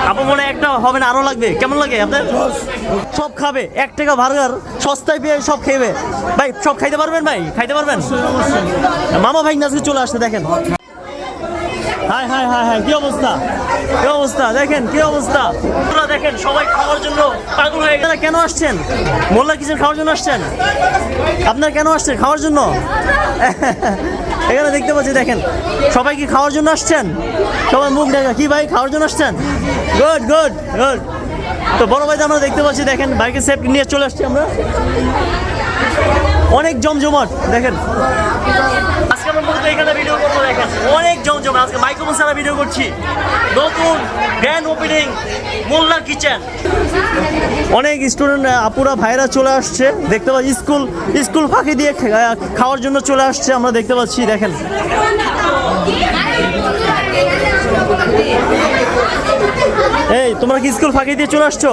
আপু মনে হয় একটা হবে না, আরো লাগবে? কেমন লাগে আপনার? সব খাবে, 1 টাকা বার্গার সস্তায় পেয়ে সব খেবে ভাই। সব খাইতে পারবেন ভাই? খাইতে পারবেন? মামা ভাই আজকে চলে আসছে দেখেন। হাই হাই হাই হাই, কি অবস্থা, কি অবস্থা দেখেন, কি অবস্থা। আপনারা দেখেন সবাই খাওয়ার জন্য পাগল হয়ে গেছে। কেন আসছেন? মোল্লা কিচেন খাওয়ার জন্য আসছেন? আপনারা কেন আসছেন? খাওয়ার জন্য? এখানে দেখতে পাচ্ছি দেখেন সবাই কি খাওয়ার জন্য আসছেন? সবাই মুখ দেখা কি ভাই খাওয়ার জন্য আসছেন? Good good good. তো বড় ভাই আমরা দেখতে পাচ্ছি দেখেন বাইকের সেফটি নিয়ে চলে আসছি আমরা। অনেক জমজমাট দেখেন। আজকে আমরা মূলত এখানে ভিডিও করবো দেখেন, অনেক জমজমাট। আজকে মাইক্রোফোন ছাড়া ভিডিও করছি। নতুন গ্র্যান্ড ওপেনিং মোল্লা কিচেন। অনেক স্টুডেন্ট আপুরা ভাইরা চলে আসছে দেখতে পাচ্ছি। স্কুল ফাঁকি দিয়ে খাওয়ার জন্য চলে আসছে আমরা দেখতে পাচ্ছি দেখেন। এই তোমরা কি স্কুল ফাঁকি দিয়ে চলে আসছো?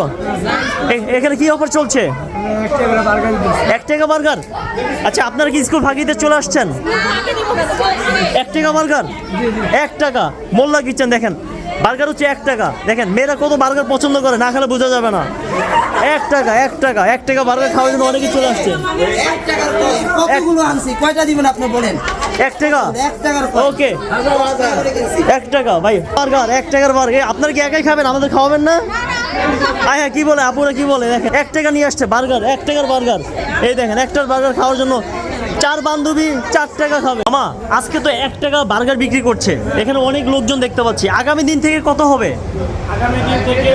এখানে কি অফার চলছে? 1 টাকা বার্গার। আচ্ছা আপনারা কি স্কুল ফাঁকি দিয়ে চলে আসছেন? 1 টাকা বার্গার, 1 টাকা মোল্লা কিচেন দেখেন। বার্গার হচ্ছে 1 টাকা। দেখেন মেয়েরা কত বার্গার পছন্দ করে, না খেলে বোঝা যাবে না। 1 টাকা 1 টাকা 1 টাকা বার্গার খাওয়ার জন্য অনেকে চলে আসছে। 1 টাকার কতগুলো আনছি, কয়টা দিবেন আপনি বলেন? 1 টাকা 1 টাকার ওকে 1 টাকা ভাই বার্গার 1 টাকার বার্গার। আপনারা কি একাই খাবেন, আমাদের খাওয়াবেন না? হ্যাঁ কি বলে আপুরা কি বলে দেখেন 1 টাকা নিয়ে আসছে বার্গার, 1 টাকার বার্গার। এই দেখেন একটার বার্গার খাওয়ার জন্য 4 বান্ধবী 4 টাকা খাবে। মামা আজকে তো 1 টাকা বার্গার বিক্রি করছে, এখানে অনেক লোকজন দেখতে পাচ্ছি। আগামী দিন থেকে কত হবে? আগামী দিন থেকে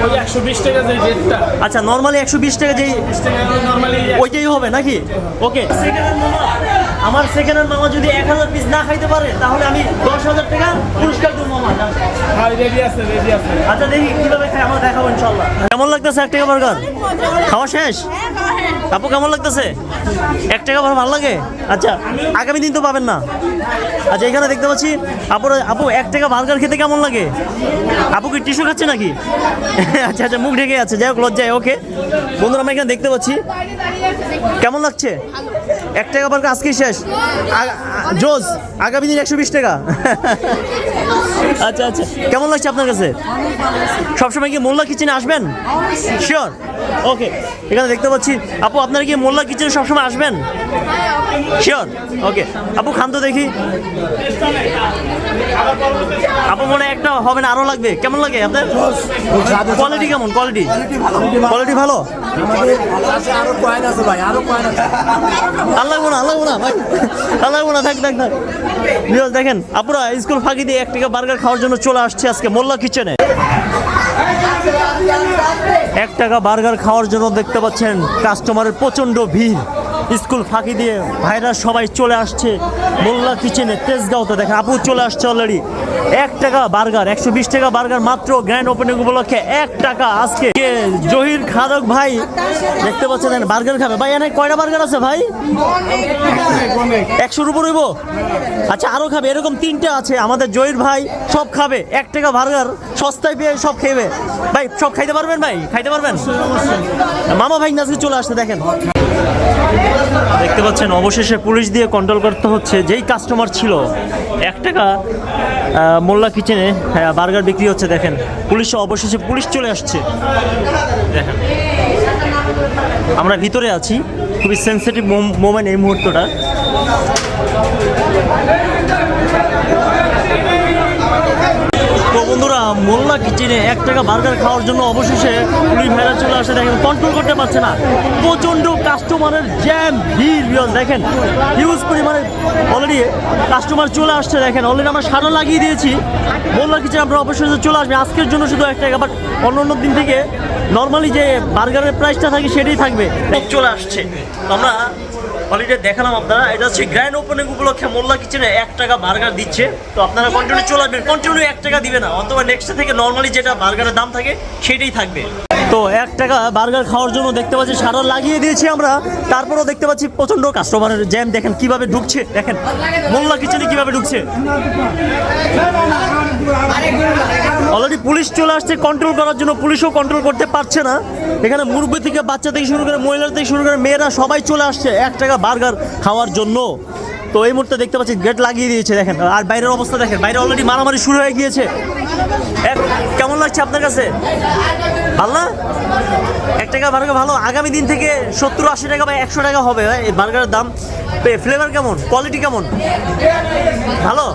ওই 120 টাকা যে রেটটা। আচ্ছা নরমালি 120 টাকা যেই নরমালি ওইটাই হবে নাকি? ওকে। আমার সেকেন্ড হ্যান্ড মামা যদি 1000 পিস না খাইতে পারে তাহলে আমি 10,000 টাকা পুরস্কার দেবো মামা। হ্যাঁ রেডি আছে রেডি আছে। আচ্ছা দেখি কিভাবে খাই আমরা দেখাবো ইনশাআল্লাহ। কেমন লাগতেছে 1 টাকা বার্গার? খাওয়া শেষ? আপু কেমন লাগতেছে? 1 টাকা ভালো লাগে? আচ্ছা আগামী দিন তো পাবেন না। আচ্ছা এখানে দেখতে পাচ্ছি আপু 1 টাকা বার্গার খেতে কেমন লাগে? আপু কি টিস্যু খাচ্ছে নাকি? আচ্ছা আচ্ছা মুখ ঢেকে আছে, যাই হোক লজ্জায়। ওকে বন্ধুরা আমরা এখানে দেখতে পাচ্ছি। কেমন লাগছে? 1 টাকা বার্গার আজকেই শেষ। জোস আগামী দিন 120 টাকা। আচ্ছা আচ্ছা কেমন লাগছে আপনার কাছে? সবসময় কি মোল্লা কিচেনে আসবেন? শিওর? ওকে এখানে দেখতে পাচ্ছি আপু আপনারা কি মোল্লা কিচেনে সবসময় আসবেন? শিওর? ওকে আপু খান তো দেখি। আপু মনে হয় একটা হবে না, আরো লাগবে? কেমন লাগে আপনার? কোয়ালিটি কেমন? কোয়ালিটি ভালো? আরো কয়েন আছে ভাই, আরো কয়েন আছে। আল্লাহ না ভাই, আল্লাহ না থাক দেখেন আপুরা স্কুল ফাঁকি দিয়ে 1 টাকা বার্গার খাওয়ার জন্য চলে আসছে আজকে মোল্লা কিচেনে। 1 টাকা বার্গার খাওয়ার জন্য দেখতে পাচ্ছেন কাস্টমারের প্রচণ্ড ভিড়। স্কুল ফাঁকি দিয়ে ভাইরা সবাই চলে আসছে মোল্লা কিচেনে তেজগাঁওতে। দেখেন আপু চলে আসছে অলরেডি। 1 টাকা বার্গার 120 টাকা বার্গার মাত্র গ্র্যান্ড ওপেনিং উপলক্ষে 1 টাকা। আজকে জহির খাদক ভাই দেখতে পাচ্ছেন বার্গার খাবে। ভাই এখানে কয়টা বার্গার আছে ভাই? 100-র উপর হইব? আচ্ছা আরো খাবে এরকম 3টে আছে আমাদের জহির ভাই, সব খাবে। 1 টাকা বার্গার সস্তায় পেয়ে সব খেবে ভাই। সব খাইতে পারবেন ভাই? খাইতে পারবেন? মামা ভাই আজকে চলে আসছে দেখেন। দেখতে পাচ্ছেন অবশেষে পুলিশ দিয়ে কন্ট্রোল করতে হচ্ছে। যেই কাস্টমার ছিল 1 টাকা মোল্লা কিচেনে বার্গার বিক্রি হচ্ছে দেখেন, অবশেষে পুলিশ চলে আসছে দেখেন। আমরা ভিতরে আছি, খুবই সেন্সিটিভ মোমেন্ট এই মুহূর্তটা। তো বন্ধুরা মোল্লা কিচেনে 1 টাকা বার্গার খাওয়ার জন্য অবশেষে পুলিশ ভাইরা চলে আসে দেখেন। কন্ট্রোল করতে পারছে না, প্রচণ্ড কাস্টমারের জ্যাম ভিড় দেখেন। হিউজ পরিমাণে অলরেডি কাস্টমার চলে আসছে দেখেন। অলরেডি আমরা সারা লাগিয়ে দিয়েছি। মোল্লা কিচেনে আমরা অবশ্যই চলে আসবে আজকের জন্য শুধু 1 টাকা, বাট অন্য দিন থেকে নর্মালি যে বার্গারের প্রাইসটা থাকে সেটাই থাকবে। চলে আসছে আমরা অলরেডি দেখালাম আপনারা। এটা হচ্ছে গ্র্যান্ড ওপেনিং উপলক্ষে মোল্লা কিচেনে 1 টাকা বার্গার দিচ্ছে। তো আপনারা কন্টিনিউ চলে আসবেন, কন্টিনিউ 1 টাকা দিবে না, অথবা নেক্সট থেকে নর্মালি যেটা বার্গারের দাম থাকে সেটাই থাকবে। তো 1 টাকা বার্গার খাওয়ার জন্য দেখতে পাচ্ছি সারা লাগিয়ে দিয়েছি আমরা। তারপরেও দেখতে পাচ্ছি প্রচণ্ড কাস্টমারের জ্যাম দেখেন কিভাবে ঢুকছে। দেখেন মোল্লা কিচেনে কিভাবে ঢুকছে। অলরেডি পুলিশ চলে আসছে কন্ট্রোল করার জন্য, পুলিশও কন্ট্রোল করতে পারছে না। এখানে মুরব্বী থেকে বাচ্চা থেকে শুরু করে মহিলা থেকে শুরু করে মেয়েরা সবাই চলে আসছে 1 টাকা বার্গার খাওয়ার জন্য। তো এই মুহূর্তে দেখতে পাচ্ছি গেট লাগিয়ে দিয়েছে দেখেন, আর বাইরের অবস্থা দেখেন, বাইরে অলরেডি মারামারি শুরু হয়ে গিয়েছে। কেমন লাগছে আপনার কাছে? ভালো না? 1 টাকা বার্গার ভালো, আগামী দিন থেকে 70-80 টাকা বা 100 টাকা হবে এই বার্গারের দাম। ফ্লেভার কেমন, কোয়ালিটি কেমন? ভালো।